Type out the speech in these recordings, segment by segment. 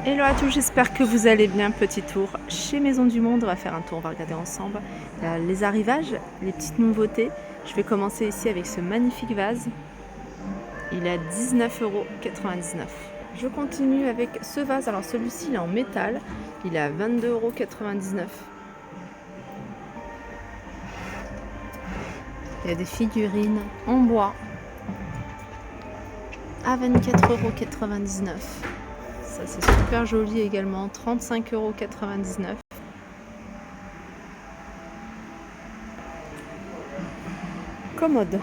Hello à tous, j'espère que vous allez bien. Petit tour chez Maison du Monde, on va faire un tour, on va regarder ensemble les arrivages, les petites nouveautés. Je vais commencer ici avec ce magnifique vase, il est à 19,99 €. Je continue avec ce vase, alors celui-ci il est en métal, il est à 22,99 €. Il y a des figurines en bois à 24,99 €. Ça c'est super joli également, 35,99 €. Commode.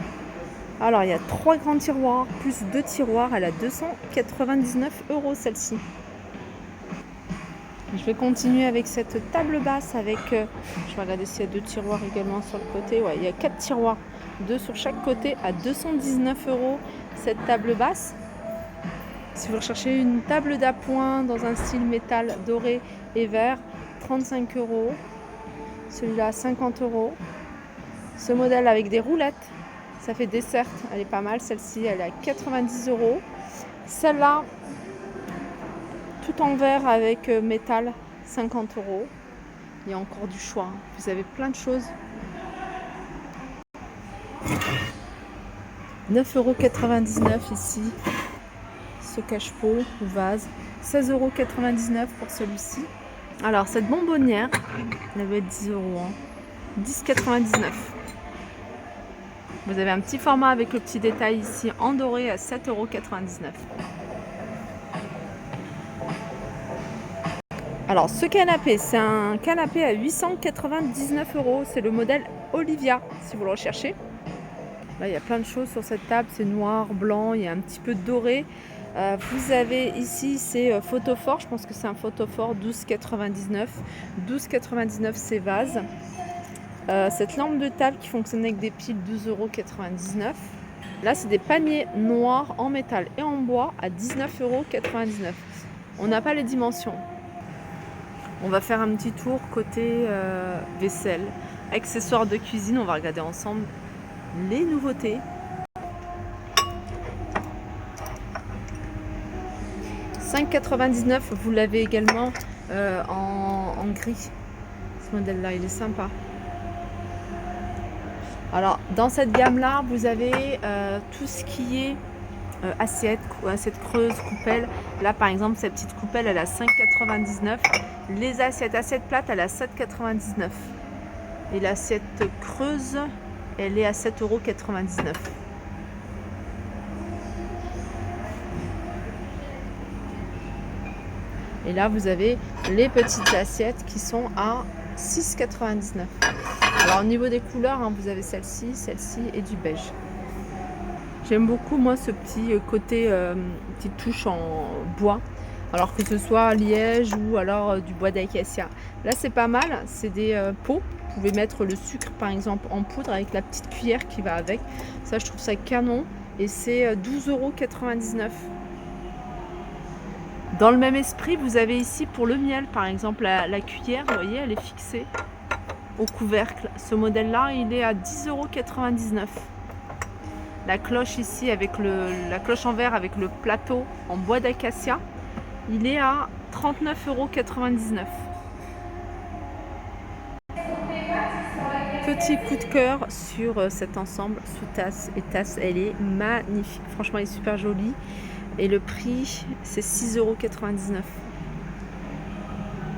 Alors il y a 3 grands tiroirs plus 2 tiroirs, elle a 299 € celle-ci. Je vais continuer avec cette table basse avec, je vais regarder s'il y a 2 tiroirs également sur le côté. Ouais, il y a 4 tiroirs, 2 sur chaque côté à 219 € cette table basse. Si vous recherchez une table d'appoint dans un style métal doré et vert, 35 €. Celui-là 50 €. Ce modèle avec des roulettes, ça fait dessert, elle est pas mal. Celle-ci, elle est à 90 €. Celle-là, tout en verre avec métal, 50 €. Il y a encore du choix, hein. Vous avez plein de choses. 9,99 € ici, ce cache-pot ou vase. 16,99 € pour celui-ci. Alors, cette bonbonnière, elle va être 10 €, hein. 10,99 €. Vous avez un petit format avec le petit détail ici en doré à 7,99 €. Alors ce canapé, c'est un canapé à 899 €. C'est le modèle Olivia si vous le recherchez. Là il y a plein de choses sur cette table, c'est noir, blanc, il y a un petit peu de doré. Vous avez ici c'est photophore, je pense que c'est un photophore, 12,99 €. 12,99 € ces vases. Cette lampe de table qui fonctionne avec des piles, 12,99 €. Là, c'est des paniers noirs en métal et en bois à 19,99 €. On n'a pas les dimensions. On va faire un petit tour côté vaisselle, accessoires de cuisine. On va regarder ensemble les nouveautés. 5,99 €. Vous l'avez également en gris. Ce modèle-là, il est sympa. Alors, dans cette gamme-là, vous avez tout ce qui est assiette creuse, coupelle. Là, par exemple, cette petite coupelle, elle a 5,99 €. Les assiettes plates, elle a 7,99 €. Et l'assiette creuse, elle est à 7,99 €. Et là, vous avez les petites assiettes qui sont à 6,99 €. Alors, au niveau des couleurs, hein, vous avez celle-ci et du beige. J'aime beaucoup, moi, ce petit côté, petite touche en bois. Alors que ce soit liège ou alors du bois d'acacia. Là, c'est pas mal. C'est des pots. Vous pouvez mettre le sucre, par exemple, en poudre avec la petite cuillère qui va avec. Ça, je trouve ça canon. Et c'est 12,99 €. Dans le même esprit, vous avez ici pour le miel, par exemple, la cuillère, vous voyez, elle est fixée au couvercle. Ce modèle-là, il est à 10,99 €. La cloche ici, avec la cloche en verre avec le plateau en bois d'acacia, il est à 39,99 €. Petit coup de cœur sur cet ensemble sous-tasse et tasse, elle est magnifique. Franchement, elle est super jolie. Et le prix, c'est 6,99 €.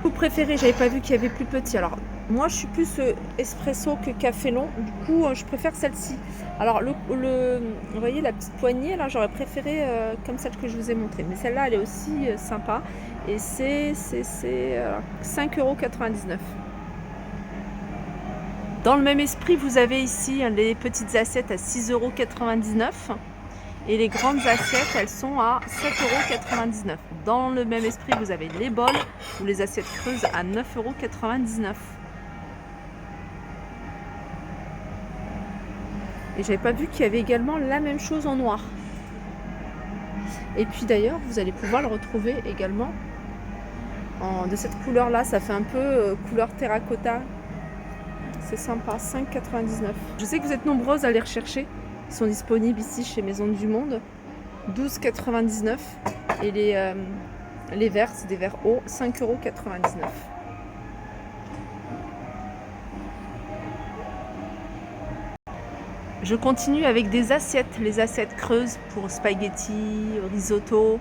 Vous préférez, j'avais pas vu qu'il y avait plus petit. Alors, moi, je suis plus espresso que café long. Du coup, je préfère celle-ci. Alors, vous voyez la petite poignée, là, j'aurais préféré comme celle que je vous ai montrée. Mais celle-là, elle est aussi sympa. Et c'est 5,99 €. Dans le même esprit, vous avez ici les petites assiettes à 6,99 € et les grandes assiettes, elles sont à 7,99 €. Dans le même esprit, vous avez les bols ou les assiettes creuses à 9,99 €. Et j'avais pas vu qu'il y avait également la même chose en noir. Et puis d'ailleurs, vous allez pouvoir le retrouver également de cette couleur-là. Ça fait un peu couleur terracotta. C'est sympa, 5,99 €. Je sais que vous êtes nombreuses à les rechercher. Ils sont disponibles ici chez Maison du Monde. 12,99 € et Les verres, c'est des verres hauts, 5,99 €. Je continue avec des assiettes, les assiettes creuses pour spaghetti, risotto.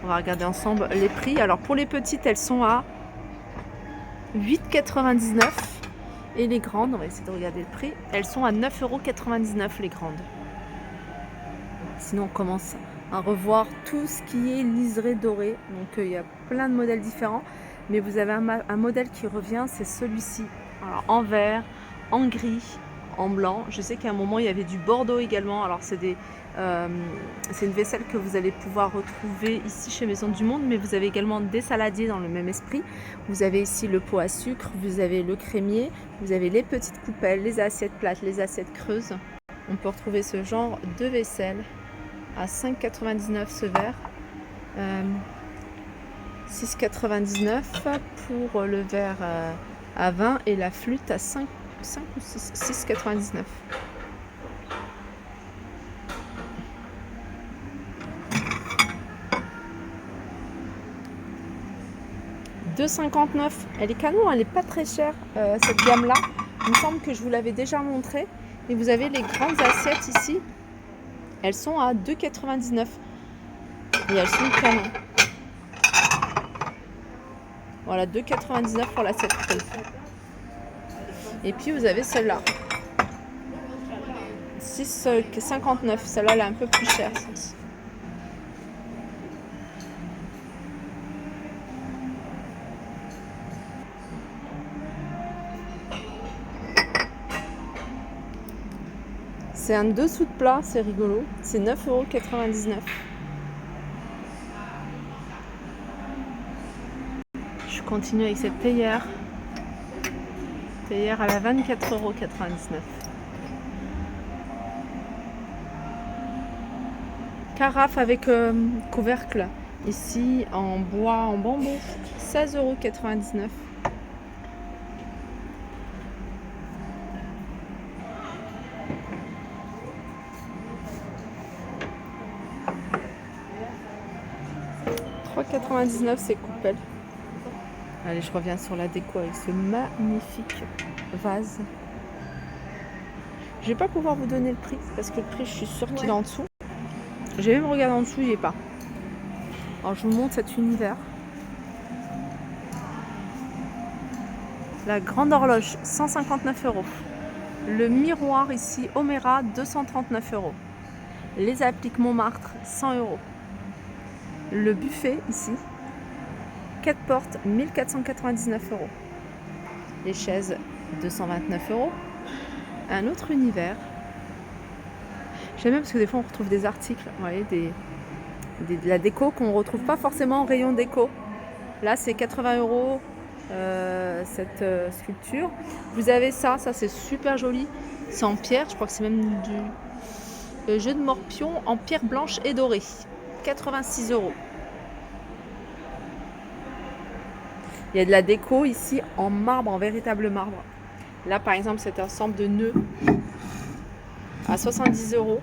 On va regarder ensemble les prix. Alors pour les petites, elles sont à 8,99 € et les grandes, on va essayer de regarder le prix, elles sont à 9,99 € les grandes. Sinon on commence à revoir tout ce qui est liseré doré. Donc il y a plein de modèles différents, mais vous avez un modèle qui revient, c'est celui-ci. Alors en vert, en gris, en blanc. Je sais qu'à un moment il y avait du bordeaux également. Alors c'est une vaisselle que vous allez pouvoir retrouver ici chez Maison du Monde, mais vous avez également des saladiers dans le même esprit. Vous avez ici le pot à sucre, vous avez le crémier, vous avez les petites coupelles, les assiettes plates, les assiettes creuses. On peut retrouver ce genre de vaisselle à 5,99 € ce verre, 6,99 € pour le verre à 20 et la flûte à 5 ou 6,99 €. « 2,59 €. Elle est canon, elle n'est pas très chère cette gamme-là. Il me semble que je vous l'avais déjà montré. Et vous avez les grandes assiettes ici. Elles sont à 2,99 € et elles sont canon. Voilà, 2,99 € pour l'assiette creuse. Et puis vous avez celle-là. 6,59 €. Celle-là, elle est un peu plus chère. C'est un dessous de plat, c'est rigolo. C'est 9,99 €. Je continue avec cette théière. Théière à la 24,99 €. Carafe avec couvercle. Ici en bois, en bambou. 16,99 €. €3,99 € ces coupelles. Allez, je reviens sur la déco avec ce magnifique vase. Je vais pas pouvoir vous donner le prix parce que le prix, je suis sûre qu'il est en dessous. J'ai même regardé en dessous, il n'est pas. Alors, je vous montre cet univers. La grande horloge, 159 €. Le miroir ici, Omera, 239 €. Les appliques Montmartre, 100 €. Le buffet ici, 4 portes, 1499 €. Les chaises, 229 €. Un autre univers. J'aime bien parce que des fois on retrouve des articles, vous voyez, de la déco qu'on ne retrouve pas forcément en rayon déco. Là c'est 80 € cette sculpture. Vous avez ça c'est super joli. C'est en pierre, je crois que c'est même du jeu de morpion en pierre blanche et dorée. 86 €. Il y a de la déco ici en marbre, en véritable marbre. Là par exemple cet ensemble de nœuds à 70 €.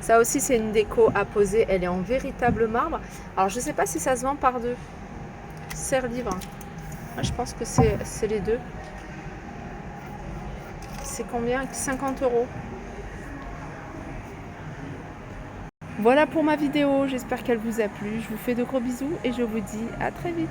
Ça aussi c'est une déco à poser, elle est en véritable marbre. Alors je sais pas si ça se vend par deux. Serre-livre. Je pense que c'est les deux. C'est combien? 50 €. Voilà pour ma vidéo, j'espère qu'elle vous a plu. Je vous fais de gros bisous et je vous dis à très vite.